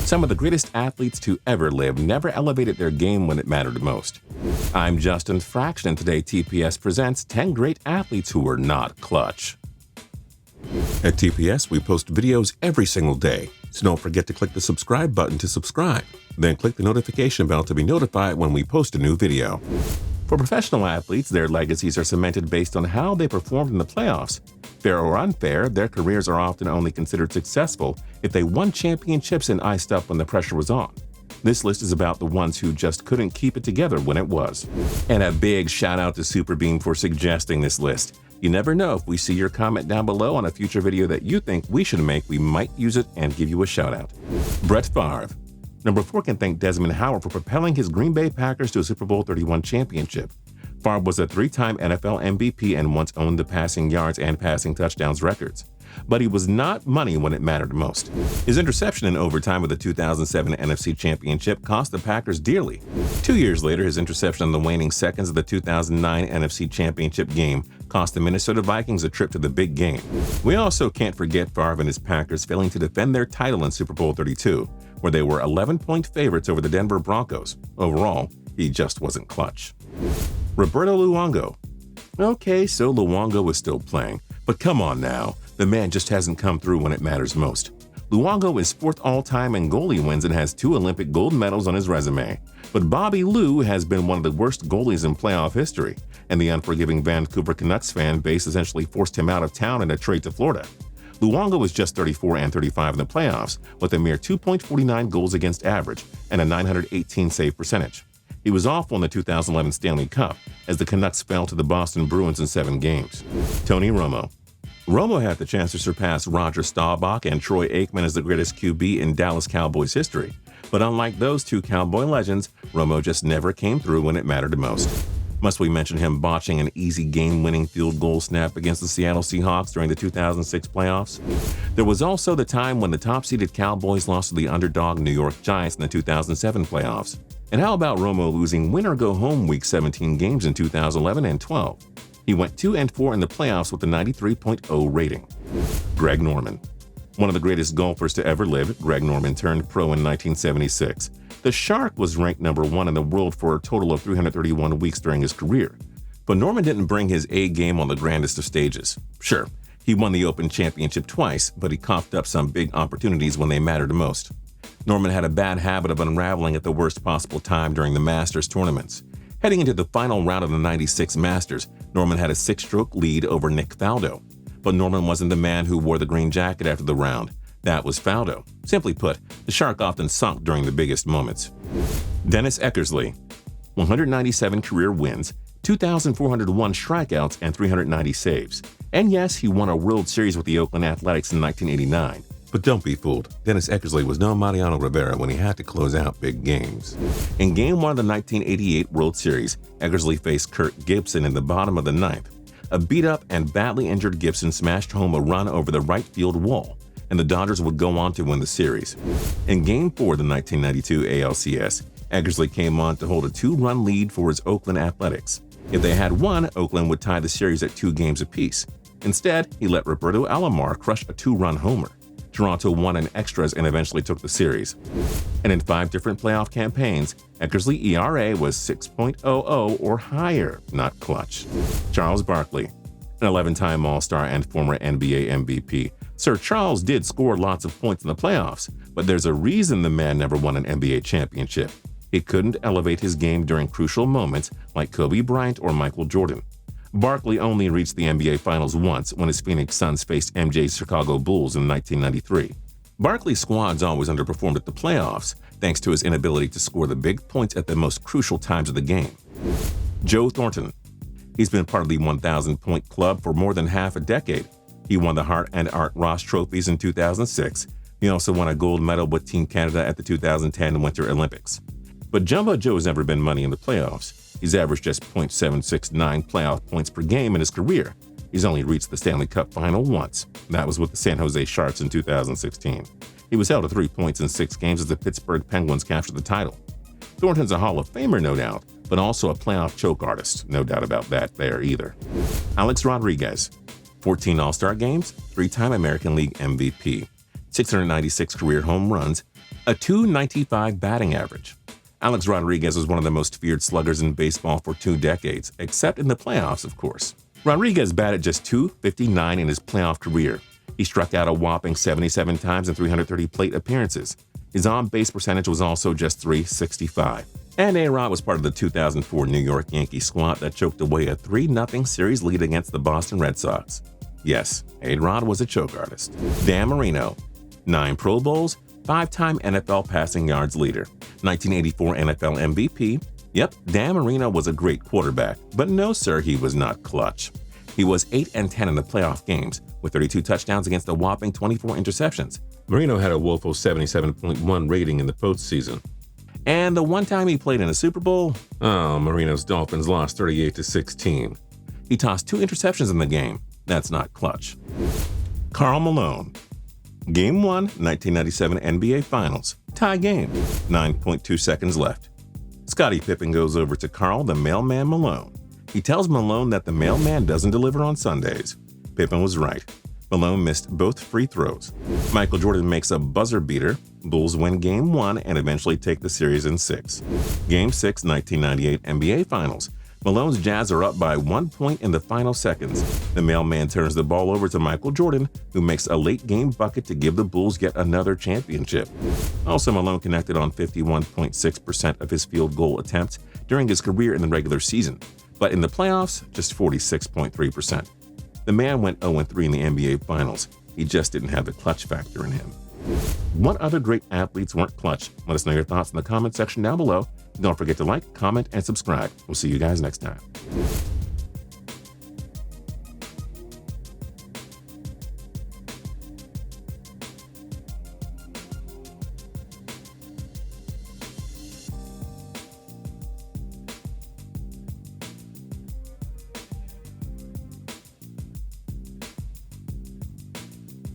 Some of the greatest athletes to ever live never elevated their game when it mattered most. I'm Justin Fraction, and today TPS presents 10 great athletes who were not clutch. At TPS, we post videos every single day, so don't forget to click the subscribe button to subscribe. Then click the notification bell to be notified when we post a new video. For professional athletes, their legacies are cemented based on how they performed in the playoffs. Fair or unfair, their careers are often only considered successful if they won championships and iced up when the pressure was on. This list is about the ones who just couldn't keep it together when it was. And a big shout out to Supremebeam for suggesting this list. You never know, if we see your comment down below on a future video that you think we should make, we might use it and give you a shout out. Brett Favre. Number 4 can thank Desmond Howard for propelling his Green Bay Packers to a Super Bowl 31 championship. Favre was a 3-time NFL MVP and once owned the passing yards and passing touchdowns records. But he was not money when it mattered most. His interception in overtime of the 2007 NFC Championship cost the Packers dearly. 2 years later, his interception in the waning seconds of the 2009 NFC Championship game cost the Minnesota Vikings a trip to the big game. We also can't forget Favre and his Packers failing to defend their title in Super Bowl 32, where they were 11-point favorites over the Denver Broncos. Overall, he just wasn't clutch. Roberto Luongo. Okay, so Luongo was still playing, but come on now, the man just hasn't come through when it matters most. Luongo is 4th all-time in goalie wins and has 2 Olympic gold medals on his resume. But Bobby Lou has been one of the worst goalies in playoff history, and the unforgiving Vancouver Canucks fan base essentially forced him out of town in a trade to Florida. Luongo was just 34 and 35 in the playoffs, with a mere 2.49 goals against average and a 918 save percentage. He was awful in the 2011 Stanley Cup, as the Canucks fell to the Boston Bruins in 7 games. Tony Romo. Romo had the chance to surpass Roger Staubach and Troy Aikman as the greatest QB in Dallas Cowboys history. But unlike those two Cowboy legends, Romo just never came through when it mattered most. Must we mention him botching an easy game-winning field goal snap against the Seattle Seahawks during the 2006 playoffs? There was also the time when the top-seeded Cowboys lost to the underdog New York Giants in the 2007 playoffs. And how about Romo losing win-or-go-home Week 17 games in 2011 and 12? He went 2-4 in the playoffs with a 93.0 rating. Greg Norman. One of the greatest golfers to ever live, Greg Norman turned pro in 1976. The Shark was ranked number 1 in the world for a total of 331 weeks during his career. But Norman didn't bring his A game on the grandest of stages. Sure, he won the Open Championship twice, but he coughed up some big opportunities when they mattered most. Norman had a bad habit of unraveling at the worst possible time during the Masters tournaments. Heading into the final round of the 96 Masters, Norman had a 6-stroke lead over Nick Faldo. But Norman wasn't the man who wore the green jacket after the round. That was Faldo. Simply put, the Shark often sunk during the biggest moments. Dennis Eckersley. 197 career wins, 2,401 strikeouts, and 390 saves. And yes, he won a World Series with the Oakland Athletics in 1989. But don't be fooled, Dennis Eckersley was no Mariano Rivera when he had to close out big games. In Game 1 of the 1988 World Series, Eckersley faced Kirk Gibson in the bottom of the 9th. A beat-up and badly injured Gibson smashed home a run over the right field wall, and the Dodgers would go on to win the series. In Game 4 of the 1992 ALCS, Eckersley came on to hold a 2-run lead for his Oakland Athletics. If they had won, Oakland would tie the series at 2 games apiece. Instead, he let Roberto Alomar crush a 2-run homer. Toronto won in extras and eventually took the series. And in 5 different playoff campaigns, Eckersley ERA was 6.00 or higher, not clutch. Charles Barkley. An 11-time All-Star and former NBA MVP, Sir Charles did score lots of points in the playoffs, but there's a reason the man never won an NBA championship. He couldn't elevate his game during crucial moments like Kobe Bryant or Michael Jordan. Barkley only reached the NBA Finals once when his Phoenix Suns faced MJ's Chicago Bulls in 1993. Barkley's squads always underperformed at the playoffs, thanks to his inability to score the big points at the most crucial times of the game. Joe Thornton. He's been part of the 1,000-point club for more than half a decade. He won the Hart and Art Ross trophies in 2006. He also won a gold medal with Team Canada at the 2010 Winter Olympics. But Jumbo Joe's never been money in the playoffs. He's averaged just .769 playoff points per game in his career. He's only reached the Stanley Cup final once. That was with the San Jose Sharks in 2016. He was held to 3 points in 6 games as the Pittsburgh Penguins captured the title. Thornton's a Hall of Famer, no doubt, but also a playoff choke artist. No doubt about that there either. Alex Rodriguez. 14 All-Star games, 3-time American League MVP. 696 career home runs, a .295 batting average. Alex Rodriguez was one of the most feared sluggers in baseball for 2 decades, except in the playoffs, of course. Rodriguez batted just .259 in his playoff career. He struck out a whopping 77 times in 330 plate appearances. His on-base percentage was also just .365. And A-Rod was part of the 2004 New York Yankees squad that choked away a 3-0 series lead against the Boston Red Sox. Yes, A-Rod was a choke artist. Dan Marino, 9 Pro Bowls, 5-time NFL passing yards leader, 1984 NFL MVP. Yep, Dan Marino was a great quarterback, but no sir, he was not clutch. He was 8-10 in the playoff games, with 32 touchdowns against a whopping 24 interceptions. Marino had a woeful 77.1 rating in the postseason. And the one time he played in a Super Bowl, Marino's Dolphins lost 38-16. He tossed 2 interceptions in the game. That's not clutch. Karl Malone. Game 1, 1997 NBA Finals. Tie game. 9.2 seconds left. Scottie Pippen goes over to Karl the Mailman Malone. He tells Malone that the mailman doesn't deliver on Sundays. Pippen was right. Malone missed both free throws. Michael Jordan makes a buzzer beater. Bulls win Game 1 and eventually take the series in 6. Game 6, 1998 NBA Finals. Malone's Jazz are up by 1 point in the final seconds. The mailman turns the ball over to Michael Jordan, who makes a late-game bucket to give the Bulls yet another championship. Also, Malone connected on 51.6% of his field goal attempts during his career in the regular season, but in the playoffs, just 46.3%. The man went 0-3 in the NBA Finals. He just didn't have the clutch factor in him. What other great athletes weren't clutch? Let us know your thoughts in the comment section down below. Don't forget to like, comment, and subscribe. We'll see you guys next time.